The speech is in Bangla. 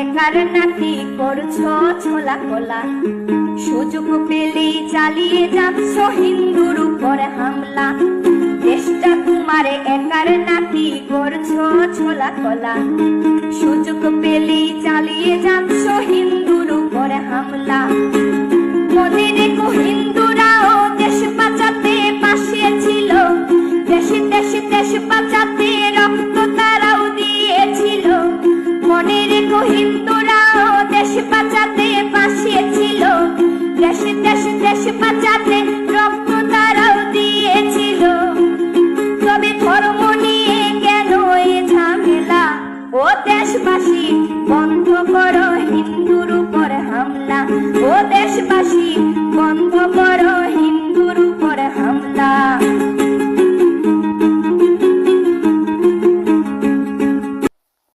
একার নাতি করছো ছোলা কোলা, সুযোগ পেলেই চালিয়ে যাচ্ছ হিন্দুর উপর হামলা। দেশটা তোমার একার নাতি করছো ছোলা কোলা, সুযোগ পেলেই চালিয়ে যাচ্ছ হিন্দুর উপর হামলা। মনে রেখো হিন্দুরাও দেশ বাঁচাতে পাশে ছিল, দেশে দেশে দেশ বাঁচাতে রক্ত তারাও দিয়েছিল। মনে রেখো হিন্দুরাও দেশ বাঁচাতে পাশে ছিল, দেশে দেশে দেশ বাঁচাতে রক্ত তারাও দিয়েছিল। তবে ধর্ম নিয়ে কেন এ ঝামেলা? ও দেশবাসী বন্ধ করো হিন্দুর উপর হামলা, ও দেশবাসী বন্ধ করো হিন্দু